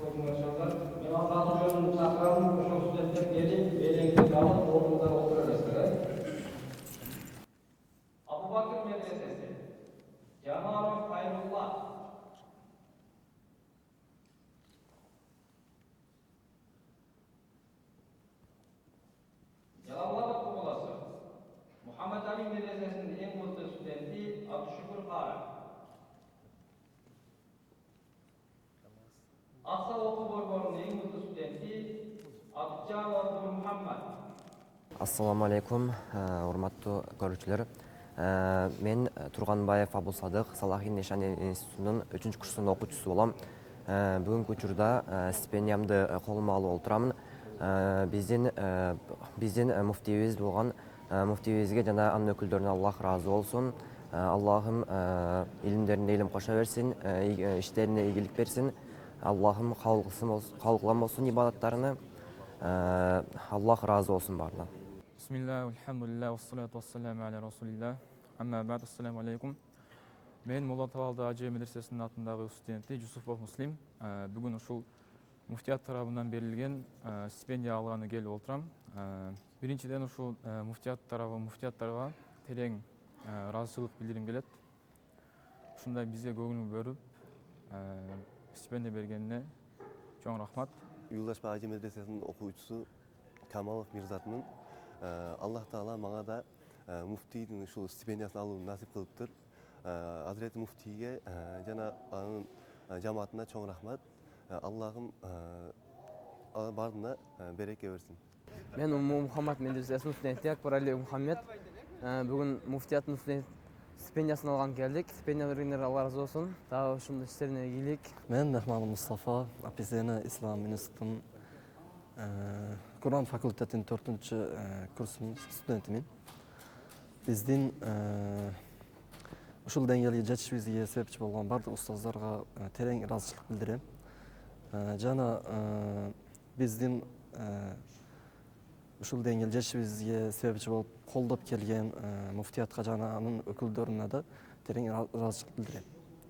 Konuşanlar, ben radyonun sakranın koşulsuzlukta gelip belirli kalıp orada oturuyorlar. Abu Bakır Medresesi, Canar-ı Hayrullah, Yalallah Kumulası, Muhammed Ali Medresesi'nin en mutlu studenti Abdüşşükür Kara. Aksa Oku Borboru'nun en mutlu studenti Abdücan Abdül Muhammed. Assalamu alaikum, урматтуу көрүүчүлөр. Мен Турганбаев Абыл Садык Салахин Нишани институтунун 3-курстун окуучусу болом. Бүгүнкү учурда стипендиямды колума алып отурамын. Биздин муфтийибиз болгон муфтийибизге жана анын өкүлдөрүнө Аллах ыраазы болсун. Аллахым илимдерине илим кошо берсин, иштерине ийгилик берсин. Аллахым кабыл болсун ибадаттарыны. Аллах ыраазы болсун баарынан. Bismillah, alhamdulillah, wassalatu wassalamu ala rasulillah. Amma ba'd, assalamu alaikum. Мен Молла Табалды Ажы медресесінің атындағы студенті Жусупов Муслим. Бүгін ушул муфтият тарабынан берилген стипендия алганы келип отурам. Биринчиден ушул муфтияттарга терең ыраазычылык билдирим келет. Ушундай бизге көңүл бөлүп стипендия бергенине чоң рахмат. Юлдаш Ажы медресесinin окуучусу Камалов Мирзатынын Аллах Таала мага да муфтийдин ушул стипендиясын алууну насип кылыптыр. Азирети муфтийге жана анын жамаатына чоң рахмат. Аллахым баарына береке берсин. Мен Мухаммад медресесинин студенти Акбар Али Мухаммед. Бүгүн муфтияттын стипендиясын алган келдик. Стипендия бергендерге Алла ыраазы болсун. Дагы ушундай иштерине ийгилик. Мен Мехман Мустафа, Апизена Ислам институтунун Kur'an fakültetinin 4-курсунун студентимин. Биздин ушул деңгээлге жетишибизге себепчи болгон бардык устаздарга терең ыраазычылык билдирем. Жана биздин ушул деңгээлге жетишибизге себепчи болуп колдоп келген муфтиятка жана анын өкүлдөрүнө да терең ыраазычылык билдирем.